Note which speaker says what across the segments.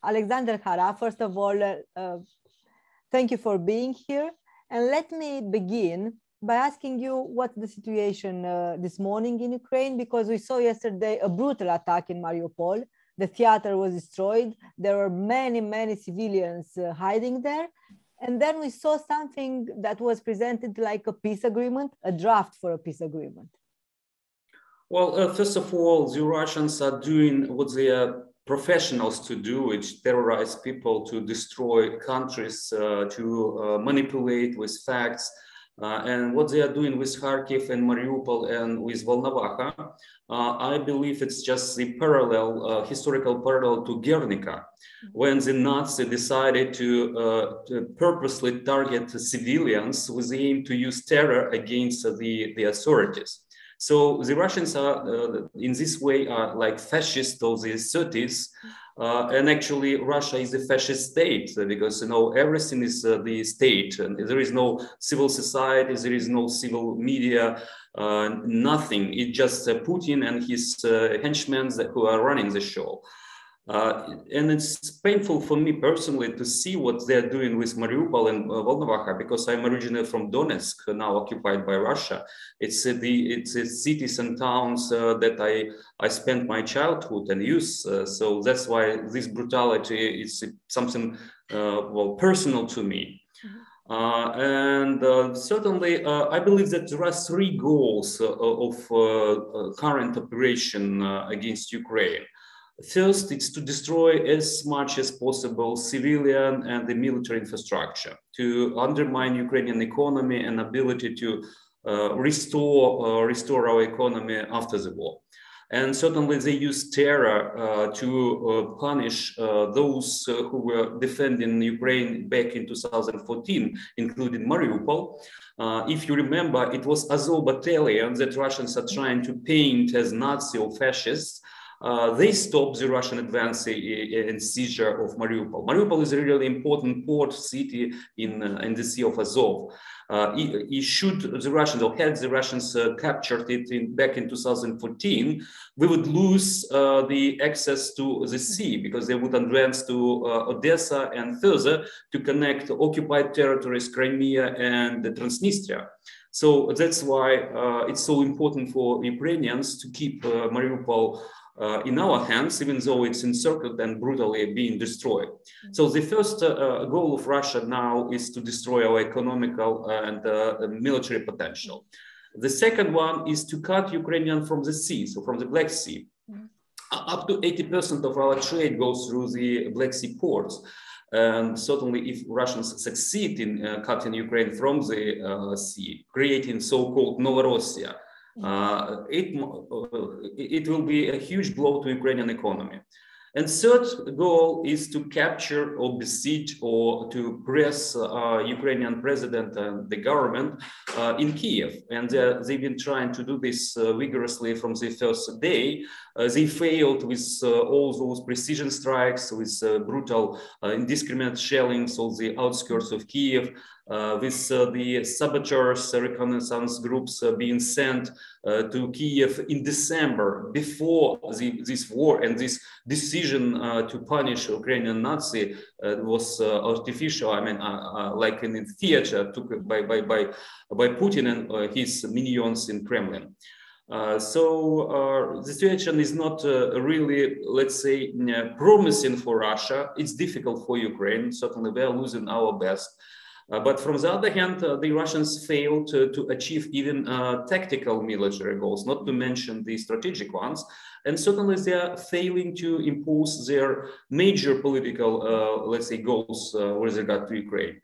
Speaker 1: Alexander Khara, first of all, thank you for being here. And let me begin by asking you what's the situation this morning in Ukraine, because we saw yesterday a brutal attack in Mariupol. The theater was destroyed. There were many, many civilians hiding there. And then we saw something that was presented like a peace agreement, a draft for a peace agreement.
Speaker 2: Well, first of all, the Russians are doing what they are professionals to do, which terrorize people, to destroy countries, to manipulate with facts. And what they are doing with Kharkiv and Mariupol and with Volnovakha, I believe it's just the parallel, historical parallel to Guernica, when the Nazis decided to purposely target civilians with the aim to use terror against the authorities. So the Russians are, in this way, are like fascists of the 30s. And actually, Russia is a fascist state because, you know, everything is the state. And there is no civil society, there is no civil media, nothing. It's just Putin and his henchmen who are running the show. And it's painful for me personally to see what they're doing with Mariupol and Volnovakha, because I'm originally from Donetsk, now occupied by Russia. It's cities and towns that I spent my childhood and youth. So that's why this brutality is something well, personal to me. Certainly, I believe that there are three goals of current operation against Ukraine. First, it's to destroy as much as possible civilian and the military infrastructure, to undermine Ukrainian economy and ability to restore our economy after the war. And certainly they use terror to punish those who were defending Ukraine back in 2014, including Mariupol. If you remember, it was Azov battalion that Russians are trying to paint as Nazi or fascists. They stopped the Russian advance and seizure of Mariupol. Mariupol is a really important port city in the Sea of Azov. Should the Russians, or had the Russians captured it back in 2014, we would lose the access to the sea, because they would advance to Odessa and further to connect occupied territories, Crimea and Transnistria. So that's why it's so important for Ukrainians to keep Mariupol in our hands, even though it's encircled and brutally being destroyed. So the first goal of Russia now is to destroy our economical and military potential. The second one is to cut Ukrainian from the sea, so from the Black Sea. Up to 80% of our trade goes through the Black Sea ports. And certainly if Russians succeed in cutting Ukraine from the sea, creating so-called Novorossiya, it will be a huge blow to Ukrainian economy. And third goal is to capture or besiege or to press Ukrainian president and the government in Kiev. And they've been trying to do this vigorously from the first day. They failed with all those precision strikes, with brutal indiscriminate shellings of the outskirts of Kiev, with the saboteurs, reconnaissance groups being sent to Kiev in December, before this war, and this decision to punish Ukrainian Nazi was artificial. I mean, like in theater, took by Putin and his minions in Kremlin. So the situation is not really, let's say, promising for Russia. It's difficult for Ukraine. Certainly, we are losing our best. But from the other hand, the Russians failed to achieve even tactical military goals, not to mention the strategic ones. And certainly they are failing to impose their major political, let's say, goals with regard to Ukraine.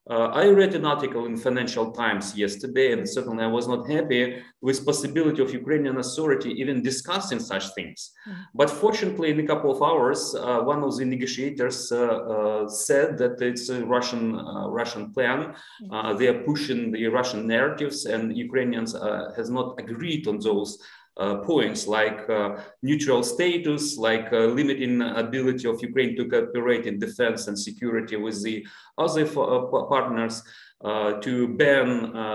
Speaker 2: I read an article in Financial Times yesterday, and certainly I was not happy with possibility of Ukrainian authority even discussing such things. But fortunately, in a couple of hours, one of the negotiators said that it's a Russian plan. They are pushing the Russian narratives, and Ukrainians has not agreed on those points, like neutral status, like limiting ability of Ukraine to cooperate in defense and security with the other partners, to ban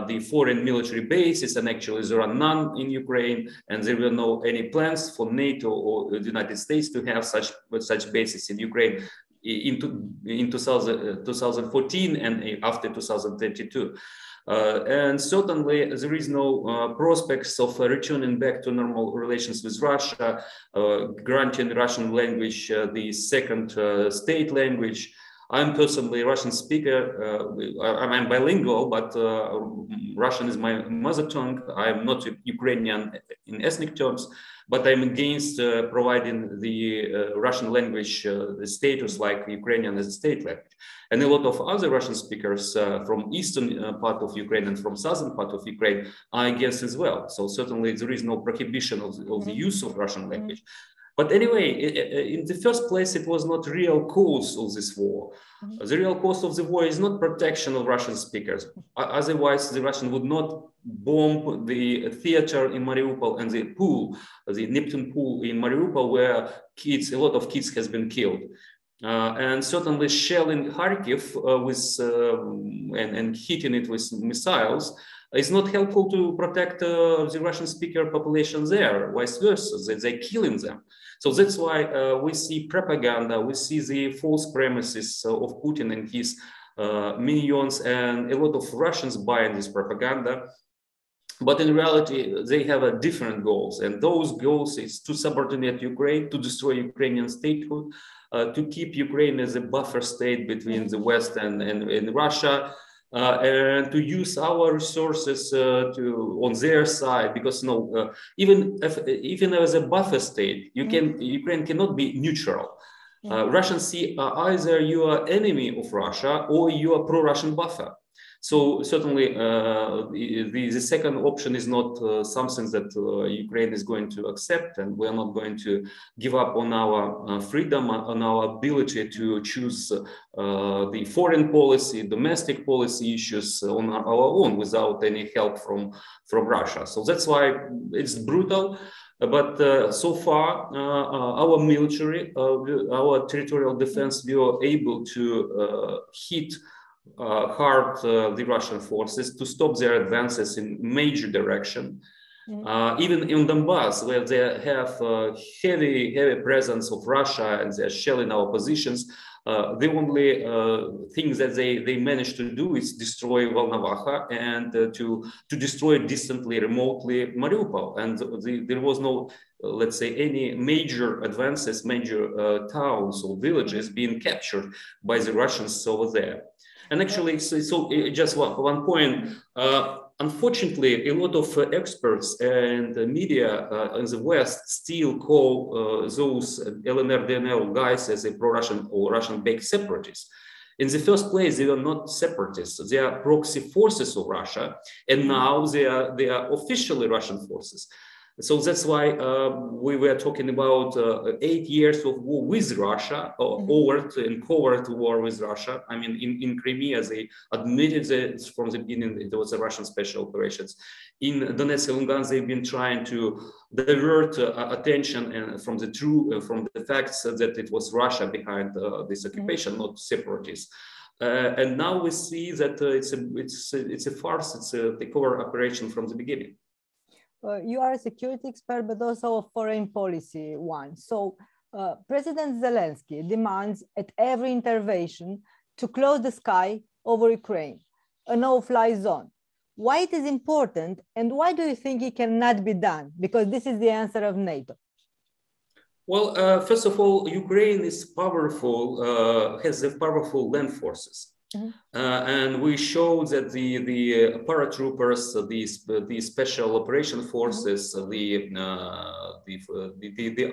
Speaker 2: the foreign military bases, and actually there are none in Ukraine, and there were no any plans for NATO or the United States to have such bases in Ukraine. in 2014 and after 2022. And certainly there is no prospects of returning back to normal relations with Russia, granting Russian language the second state language. I'm personally a Russian speaker. I'm bilingual, but Russian is my mother tongue. I'm not Ukrainian in ethnic terms, but I'm against providing the Russian language the status like Ukrainian as a state language. And a lot of other Russian speakers from eastern part of Ukraine and from southern part of Ukraine are against as well. So certainly there is no prohibition of the use of Russian language. But anyway, in the first place, it was not real cause of this war. The real cause of the war is not protection of Russian speakers. Otherwise, the Russians would not bomb the theater in Mariupol and the pool, the Neptune pool in Mariupol, where a lot of kids has been killed. And certainly shelling Kharkiv and hitting it with missiles is not helpful to protect the Russian speaker population there, vice versa, they're killing them. So that's why we see propaganda, we see the false premises of Putin and his minions, and a lot of Russians buying this propaganda. But in reality, they have different goals, and those goals is to subordinate Ukraine, to destroy Ukrainian statehood, to keep Ukraine as a buffer state between the West and Russia, and to use our resources on their side, because even as a buffer state, Ukraine cannot be neutral. Russians see either you are enemy of Russia or you are pro-Russian buffer. So certainly the second option is not something that Ukraine is going to accept, and we're not going to give up on our freedom, on our ability to choose the foreign policy, domestic policy issues on our own without any help from Russia. So that's why it's brutal. But so far, our military, our territorial defense, we were able to hit hard the Russian forces to stop their advances in major direction. Even in Donbass, where they have heavy presence of Russia and they're shelling our positions, the only thing that they managed to do is destroy Volnovakha and to destroy distantly, remotely Mariupol. And there was no, let's say, any major advances, major towns or villages being captured by the Russians over there. And actually, so just one point, unfortunately, a lot of experts and media in the West still call those LNR, DNR guys as a pro-Russian or Russian-based separatists. In the first place, they are not separatists. They are proxy forces of Russia, and now they are officially Russian forces. So that's why we were talking about 8 years of war with Russia, overt and covert war with Russia. I mean, in Crimea, they admitted that from the beginning it was a Russian special operations. In Donetsk and Lugansk, they've been trying to divert attention from the facts that it was Russia behind this occupation, not separatists. And now we see that it's a farce. It's a takeover operation from the beginning.
Speaker 1: You are a security expert, but also a foreign policy one. So President Zelensky demands at every intervention to close the sky over Ukraine, a no-fly zone. Why it is important, and why do you think it cannot be done? Because this is the answer of NATO.
Speaker 2: Well, first of all, Ukraine is powerful, has powerful land forces. And we show that the paratroopers, the special operation forces, the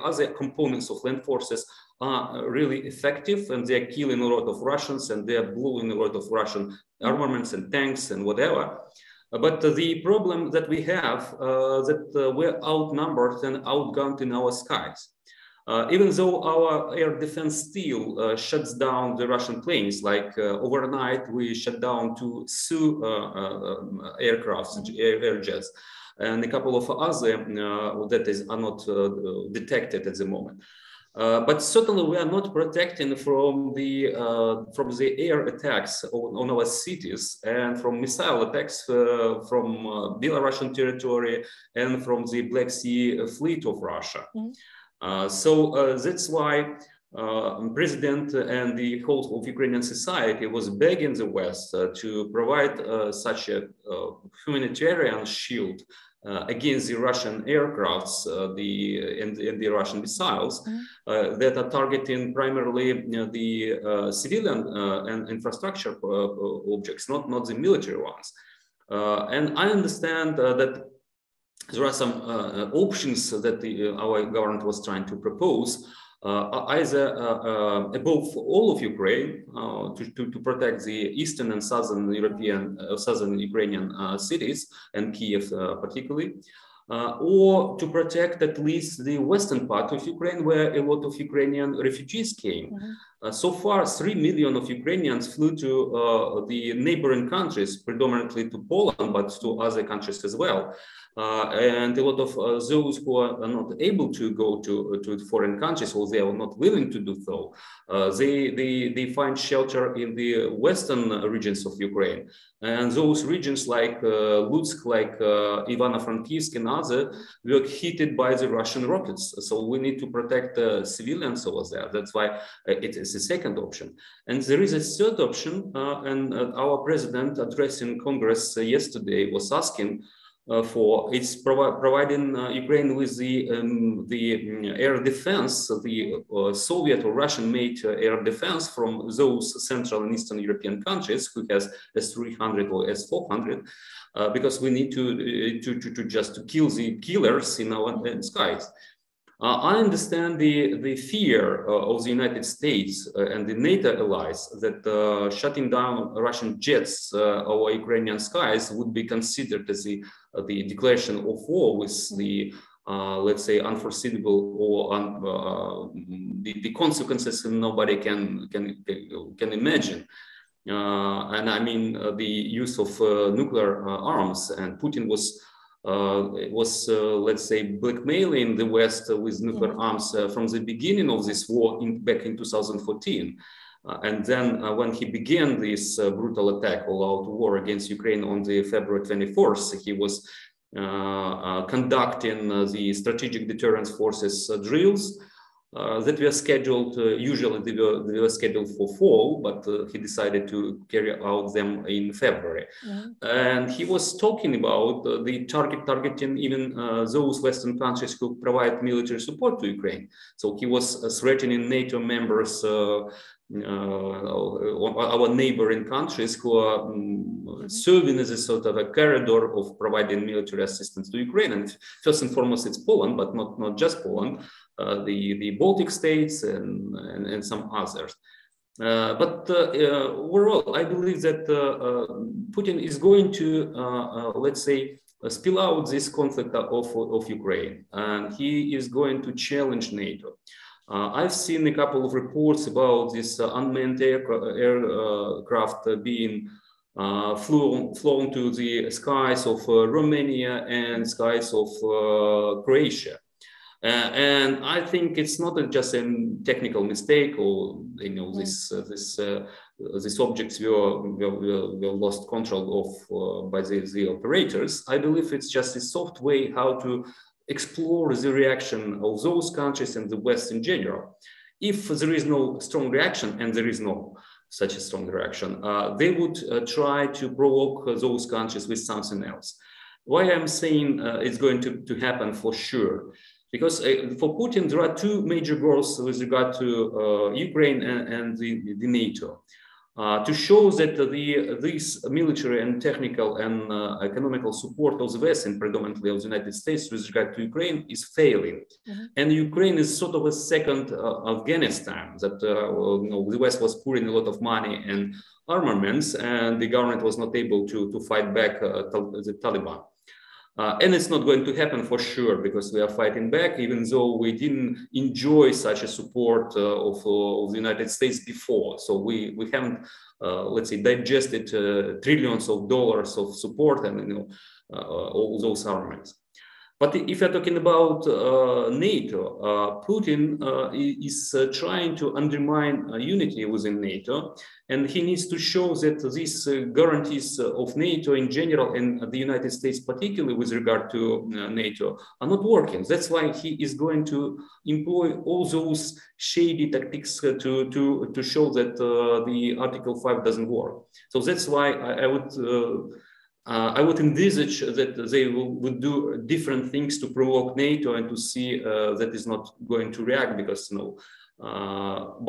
Speaker 2: other components of land forces are really effective, and they are killing a lot of Russians, and they are blowing a lot of Russian armaments and tanks and whatever. But the problem that we have that we're outnumbered and outgunned in our skies. Even though our air defense still shuts down the Russian planes, like overnight we shut down 2 Su aircrafts, air jets, and a couple of other that are not detected at the moment. But certainly we are not protecting from the air attacks on our cities and from missile attacks from Belarusian territory and from the Black Sea fleet of Russia. So that's why president and the whole of Ukrainian society was begging the West to provide such a humanitarian shield against the Russian aircrafts and the Russian missiles that are targeting primarily the civilian and infrastructure objects, not the military ones. And I understand that there are some options that our government was trying to propose, either above all of Ukraine to protect the eastern and southern southern Ukrainian cities and Kiev particularly, or to protect at least the western part of Ukraine where a lot of Ukrainian refugees came. So far, 3 million of Ukrainians flew to the neighboring countries, predominantly to Poland, but to other countries as well. And a lot of those who are not able to go to foreign countries, or they are not willing to do so, they find shelter in the western regions of Ukraine. And those regions like Lutsk, like Ivano-Frankivsk and others were hit by the Russian rockets. So we need to protect civilians over there. That's why it is the second option. And there is a third option, and our president addressing Congress yesterday was asking for it's providing Ukraine with the air defense, the Soviet or Russian-made air defense from those Central and Eastern European countries who has S-300 or S-400, because we need to just kill the killers in our skies. I understand the fear of the United States and the NATO allies that shutting down Russian jets over Ukrainian skies would be considered as the declaration of war with the, let's say, unforeseeable or the consequences nobody can imagine. And I mean the use of nuclear arms, and Putin was let's say blackmailing the West with nuclear arms from the beginning of this war back in 2014. And then when he began this brutal attack, all-out war against Ukraine on the February 24th, he was conducting the strategic deterrence forces drills that were scheduled, usually they were scheduled for fall, but he decided to carry out them in February. And he was talking about the targeting even those Western countries who provide military support to Ukraine. So he was threatening NATO members, our neighboring countries who are serving as a sort of a corridor of providing military assistance to Ukraine. And first and foremost, it's Poland, but not just Poland. The Baltic states and some others. But overall, I believe that Putin is going to, let's say, spill out this conflict of Ukraine, and he is going to challenge NATO. I've seen a couple of reports about this unmanned aircraft being flown to the skies of Romania and skies of Croatia. And I think it's not just a technical mistake, or these objects were lost control of by the operators. I believe it's just a soft way how to explore the reaction of those countries and the West in general. If there is no strong reaction, and there is no such a strong reaction, they would try to provoke those countries with something else. Why I'm saying it's going to happen for sure? Because for Putin, there are two major goals with regard to Ukraine and the NATO. To show that this military and technical and economical support of the West, and predominantly of the United States with regard to Ukraine, is failing. And Ukraine is sort of a second Afghanistan, that the West was pouring a lot of money and armaments, and the government was not able to fight back the Taliban. And it's not going to happen for sure, because we are fighting back, even though we didn't enjoy such a support of the United States before. So we haven't, let's say, digested trillions of dollars of support and all those armaments. But if you're talking about NATO, Putin is trying to undermine unity within NATO, and he needs to show that these guarantees of NATO in general and the United States particularly with regard to NATO are not working. That's why he is going to employ all those shady tactics to show that the Article 5 doesn't work. So that's why I would envisage that they would do different things to provoke NATO and to see that is not going to react, because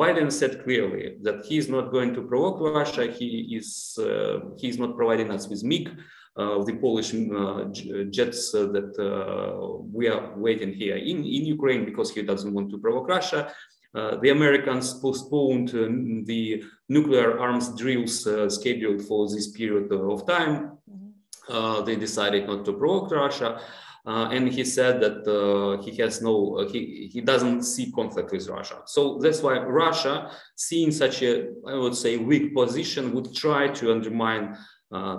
Speaker 2: Biden said clearly that he is not going to provoke Russia. He is not providing us with MiG, the Polish jets that we are waiting here in Ukraine, because he doesn't want to provoke Russia. The Americans postponed the nuclear arms drills scheduled for this period of time. They decided not to provoke Russia, and he said that he doesn't see conflict with Russia. So that's why Russia, seeing such a, I would say, weak position, would try to undermine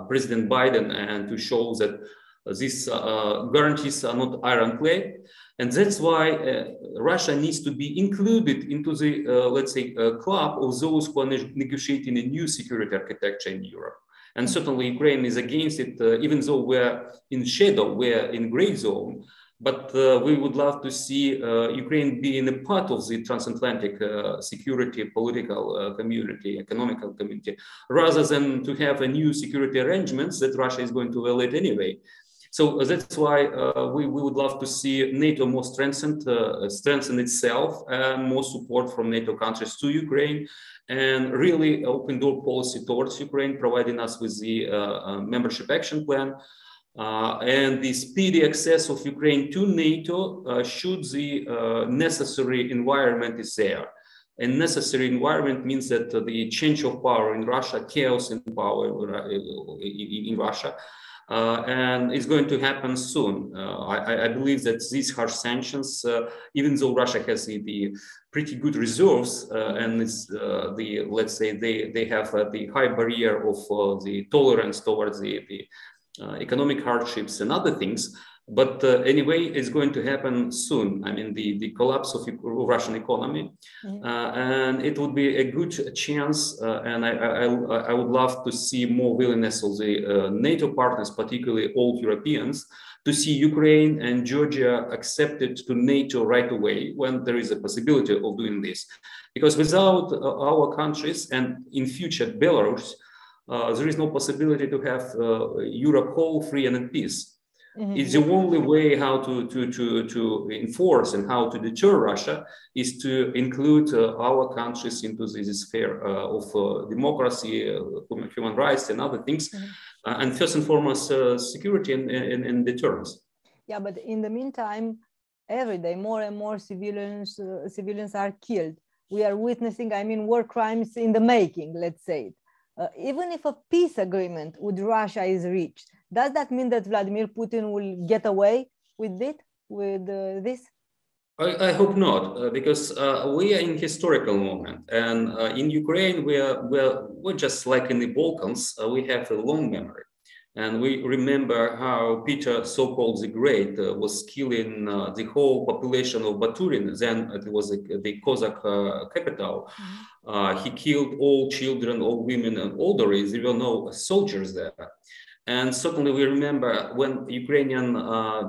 Speaker 2: President Biden and to show that these guarantees are not ironclad. And that's why Russia needs to be included into the, let's say, club of those who are negotiating a new security architecture in Europe. And certainly Ukraine is against it, even though we're in shadow, we're in gray zone. But we would love to see Ukraine being a part of the transatlantic security, political community, economical community, rather than to have a new security arrangements that Russia is going to violate anyway. So that's why we would love to see NATO more strengthen itself, and more support from NATO countries to Ukraine, and really open door policy towards Ukraine, providing us with the membership action plan and the speedy access of Ukraine to NATO should the necessary environment is there. And necessary environment means that the change of power in Russia, chaos in power in Russia, and it's going to happen soon. I believe that these harsh sanctions, even though Russia has the pretty good reserves, and it's let's say they have the high barrier of the tolerance towards the economic hardships and other things. But anyway, it's going to happen soon. I mean, the collapse of Russian economy, and it would be a good chance. And I would love to see more willingness of the NATO partners, particularly old Europeans, to see Ukraine and Georgia accepted to NATO right away when there is a possibility of doing this. Because without our countries, and in future Belarus, there is no possibility to have Europe whole, free, and in peace. It's the only way how to enforce and how to deter Russia is to include our countries into this sphere of democracy, human rights, and other things, and first and foremost security and deterrence.
Speaker 1: Yeah, but in the meantime, every day more and more civilians are killed. We are witnessing, I mean, war crimes in the making. Let's say it. Even if a peace agreement with Russia is reached, does that mean that Vladimir Putin will get away with it, with this?
Speaker 2: I hope not, because we are in historical moment, and in Ukraine we're just like in the Balkans. We have a long memory, and we remember how Peter, so-called the Great, was killing the whole population of Baturin. Then it was the Cossack capital. He killed all children, all women, and older. There were no soldiers there. And certainly we remember when Ukrainian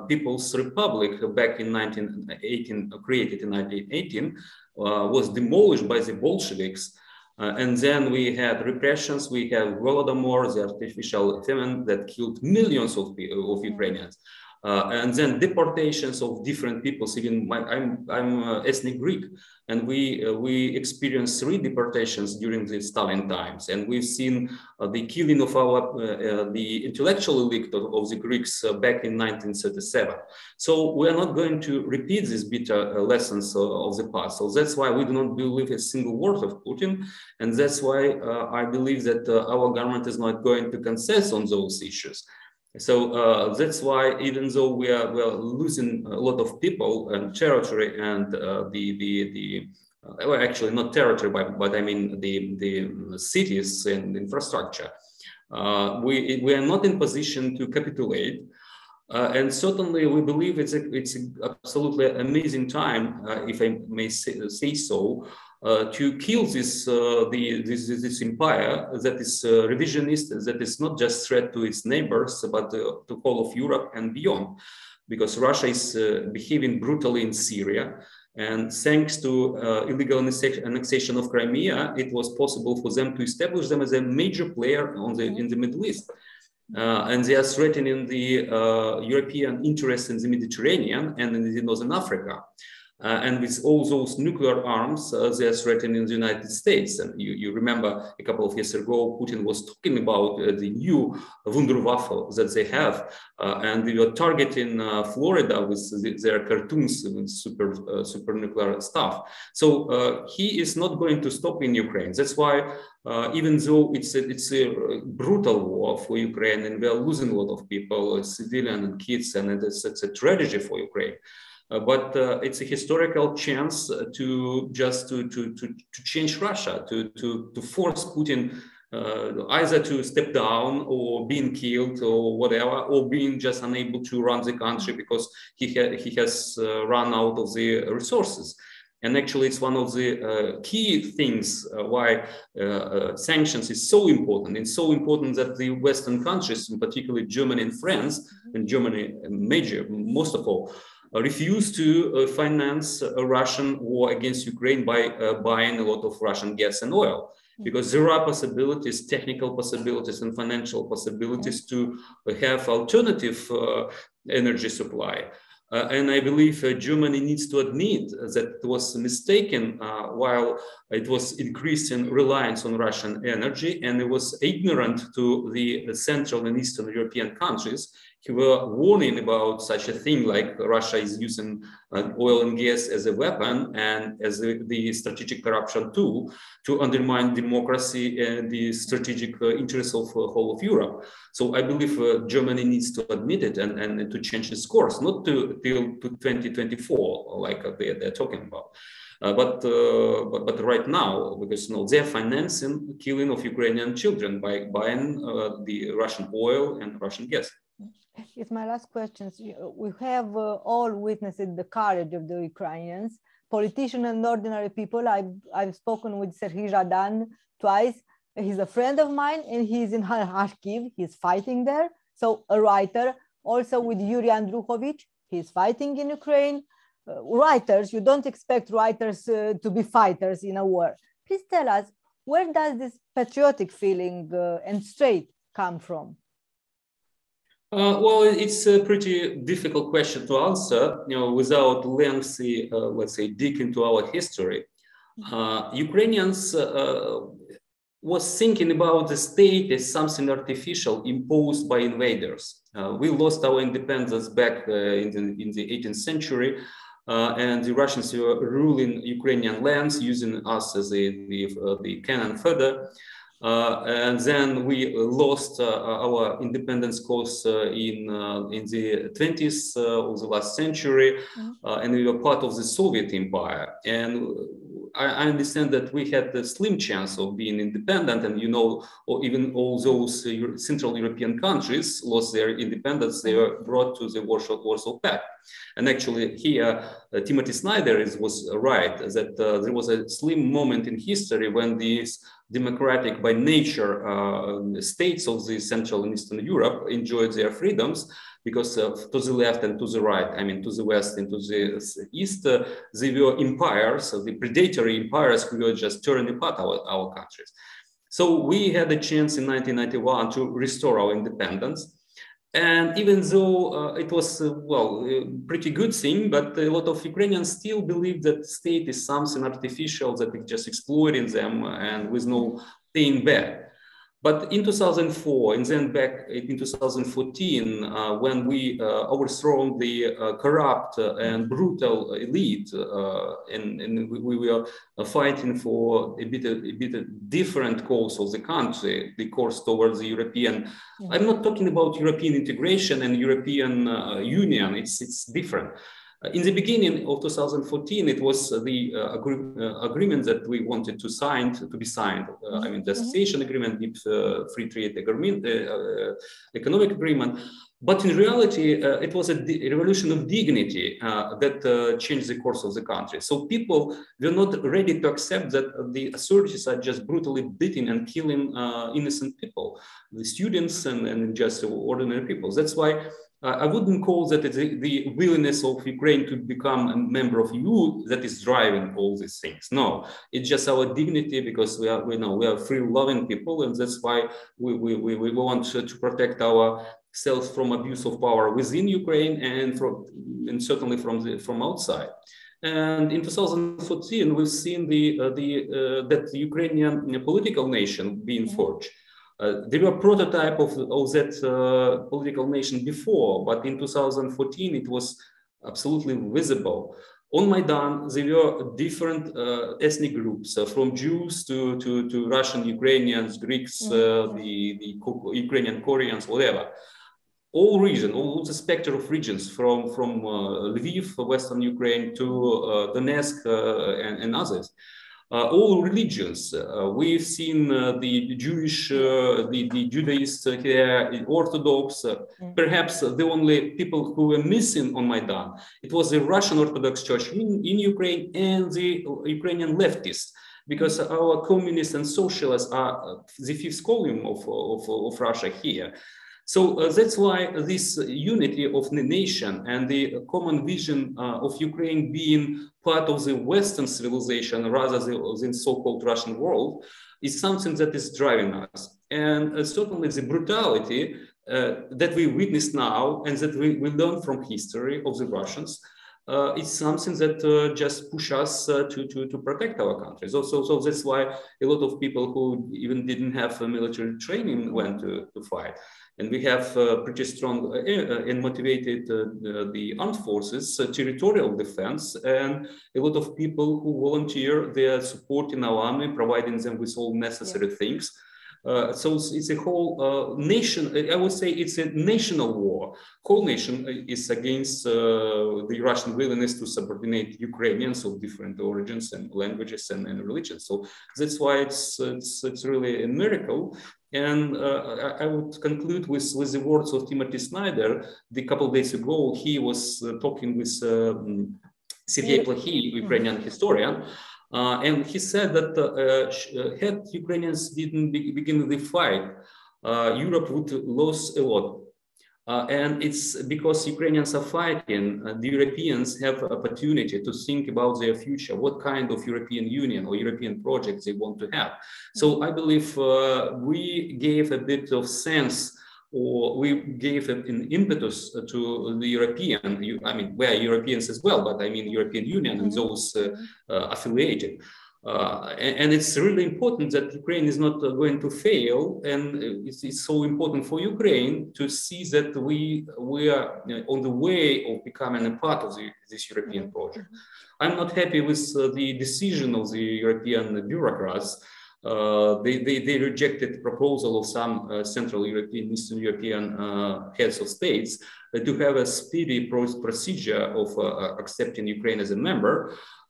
Speaker 2: People's Republic back in 1918, created in 1918, was demolished by the Bolsheviks. And then we had repressions, we had Holodomor, the artificial famine that killed millions of Ukrainians. And then deportations of different peoples. Even I'm ethnic Greek, and we experienced 3 deportations during the Stalin times, and we've seen the killing of the intellectual elite of the Greeks back in 1937. So we are not going to repeat these bitter lessons of the past. So that's why we do not believe a single word of Putin, and that's why I believe that our government is not going to concede on those issues. So that's why, even though we are losing a lot of people and territory, and well, actually not territory, but I mean the cities and infrastructure, we are not in position to capitulate. And certainly we believe it's absolutely amazing time, if I may say so, to kill this empire that is revisionist, that is not just threat to its neighbors, but to all of Europe and beyond. Because Russia is behaving brutally in Syria. And thanks to illegal annexation of Crimea, it was possible for them to establish them as a major player in the Middle East. And they are threatening the European interests in the Mediterranean and in the Northern Africa. And with all those nuclear arms, they are threatening the United States. And you remember a couple of years ago, Putin was talking about the new Wunderwaffe that they have. And they were targeting Florida with their cartoons and super nuclear stuff. So he is not going to stop in Ukraine. That's why, even though it's a brutal war for Ukraine and we are losing a lot of people, civilians and kids, and it's a tragedy for Ukraine. But it's a historical chance to change Russia, to force Putin either to step down or being killed or whatever, or being just unable to run the country because he has run out of the resources. And actually, it's one of the key things why sanctions is so important. It's so important that the Western countries, in particular Germany and France, and Germany most of all, refused to finance a Russian war against Ukraine by buying a lot of Russian gas and oil, because there are possibilities, technical possibilities and financial possibilities to have alternative energy supply. And I believe Germany needs to admit that it was mistaken while it was increasing reliance on Russian energy, and it was ignorant to the Central and Eastern European countries who were warning about such a thing like Russia is using oil and gas as a weapon and as the strategic corruption tool to undermine democracy and the strategic interests of the whole of Europe. So I believe Germany needs to admit it and to change its course, not till 2024, like they're talking about. But right now, because they're financing killing of Ukrainian children by buying the Russian oil and Russian gas.
Speaker 1: It's my last question. We have all witnessed the courage of the Ukrainians, politicians and ordinary people. I've spoken with Serhiy Zhadan twice. He's a friend of mine, and he's in Kharkiv. He's fighting there. So a writer, also with Yuri Andrukhovich, he's fighting in Ukraine. Writers, you don't expect writers to be fighters in a war. Please tell us, where does this patriotic feeling and strength come from?
Speaker 2: Well, it's a pretty difficult question to answer, without lengthy, let's say, dig into our history. Ukrainians was thinking about the state as something artificial imposed by invaders. We lost our independence back in the 18th century, and the Russians were ruling Ukrainian lands, using us as the cannon fodder. And then we lost our independence cause in the 20s of the last century, and we were part of the Soviet Empire. And I understand that we had a slim chance of being independent, and or even all those Central European countries lost their independence. They were brought to the Warsaw Pact. And actually here, Timothy Snyder was right that there was a slim moment in history when these democratic by nature states of the Central and Eastern Europe enjoyed their freedoms, because to the left and to the right, I mean to the west and to the east, they were empires, the predatory empires who were just tearing apart our countries. So we had a chance in 1991 to restore our independence. And even though it was, a pretty good thing, but a lot of Ukrainians still believe that the state is something artificial, that it's just exploiting them and with no thing back. But in 2004, and then back in 2014, when we overthrown the corrupt and brutal elite, and we were fighting for a bit different course of the country, the course towards the European. I'm not talking about European integration and European Union. It's different. In the beginning of 2014, it was the agreement that we wanted to be signed. I mean, the association agreement, free trade agreement, economic agreement. But in reality, it was a revolution of dignity that changed the course of the country. So people were not ready to accept that the authorities are just brutally beating and killing innocent people, the students and just ordinary people. That's why I wouldn't call that the willingness of Ukraine to become a member of EU that is driving all these things. No, it's just our dignity, because we are free-loving people, and that's why we want to protect ourselves from abuse of power within Ukraine and certainly from outside. And in 2014, we've seen that the Ukrainian political nation being forged. They were a prototype of that political nation before, but in 2014 it was absolutely visible. On Maidan, there were different ethnic groups, from Jews to Russian Ukrainians, Greeks, the Ukrainian Koreans, whatever. All the spectrum of regions, from Lviv, Western Ukraine, to Donetsk and others. All religions. We've seen the Jewish, the Judaists here, the Orthodox. Perhaps the only people who were missing on Maidan, it was the Russian Orthodox Church in Ukraine and the Ukrainian leftists, because our communists and socialists are the fifth column of Russia here. So that's why this unity of the nation and the common vision of Ukraine being part of the Western civilization rather than so-called Russian world is something that is driving us. And certainly the brutality that we witness now and that we learn from history of the Russians is something that just push us to protect our country. So that's why a lot of people who even didn't have military training went to fight. And we have pretty strong and motivated the armed forces, territorial defense, and a lot of people who volunteer. They are supporting our army, providing them with all necessary things. So it's a whole nation. I would say it's a national war. Whole nation is against the Russian willingness to subordinate Ukrainians of different origins and languages and religions. So that's why it's really a miracle. And I would conclude with the words of Timothy Snyder. A couple of days ago, he was talking with Sergei Plokhy, Ukrainian historian, and he said that had Ukrainians didn't begin the fight, Europe would lose a lot. And it's because Ukrainians are fighting, the Europeans have opportunity to think about their future, what kind of European Union or European project they want to have. So I believe we gave a bit of sense, or we gave an impetus to the European, I mean, we're Europeans as well, but I mean European Union and those affiliated. And it's really important that Ukraine is not going to fail, and it's so important for Ukraine to see that we are on the way of becoming a part of this European project. I'm not happy with the decision of the European bureaucrats. They rejected the proposal of some Central European, Eastern European heads of states to have a speedy procedure of accepting Ukraine as a member.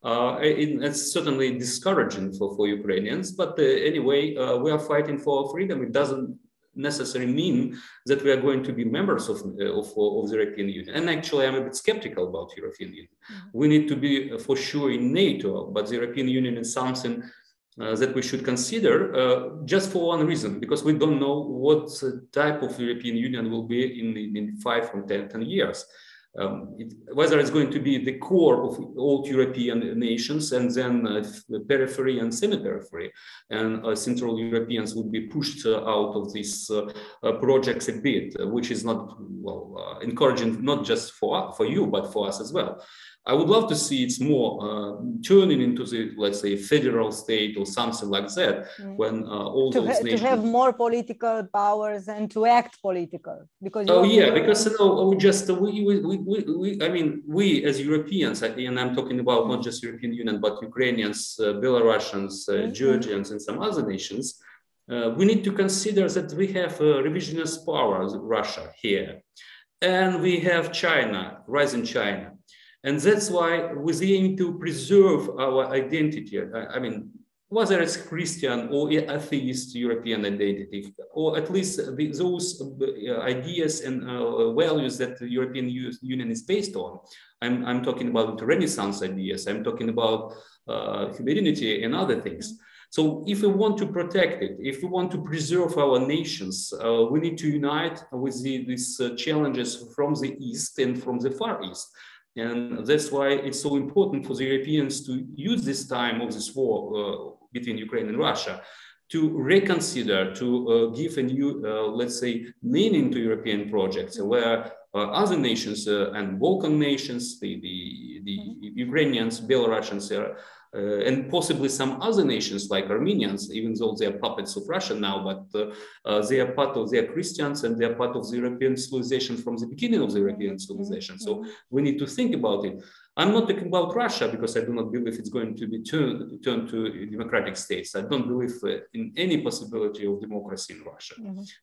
Speaker 2: It's certainly discouraging for Ukrainians, but anyway, we are fighting for freedom. It doesn't necessarily mean that we are going to be members of the European Union. And actually, I'm a bit skeptical about the European Union. We need to be for sure in NATO, but the European Union is something that we should consider just for one reason, because we don't know what type of European Union will be in 5 or 10 years. Whether it's going to be the core of all European nations and then the periphery and semi-periphery, and Central Europeans would be pushed out of these projects a bit, which is not encouraging, not just for you, but for us as well. I would love to see it's more turning into the, let's say, federal state or something like that, when all those nations...
Speaker 1: To have more political powers and to act political. Because
Speaker 2: because I mean, we as Europeans, and I'm talking about not just European Union, but Ukrainians, Belarusians, Georgians, and some other nations, we need to consider that we have revisionist powers, Russia here, and we have China, rising China. And that's why we aim to preserve our identity. I mean, whether it's Christian or atheist European identity, or at least those ideas and values that the European Union is based on. I'm talking about Renaissance ideas. I'm talking about humanity and other things. So if we want to protect it, if we want to preserve our nations, we need to unite with these challenges from the East and from the Far East. And that's why it's so important for the Europeans to use this time of this war between Ukraine and Russia to reconsider, to give a new, let's say, meaning to European projects, where other nations and Balkan nations, the Ukrainians, Belarusians, and possibly some other nations like Armenians, even though they are puppets of Russia now, but they are part of, they are Christians and they are part of the European civilization from the beginning of the European civilization. So we need to think about it. I'm not talking about Russia because I do not believe it's going to be turned to democratic states. I don't believe in any possibility of democracy in Russia.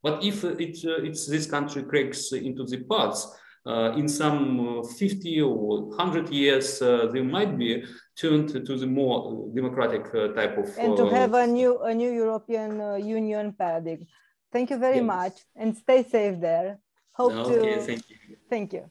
Speaker 2: But if this country cracks into the parts, in some 50 or 100 years, they might be turned to the more democratic type of...
Speaker 1: And to have a new European Union paradigm. Thank you very much and stay safe there. Hope to...
Speaker 2: Thank you.
Speaker 1: Thank you.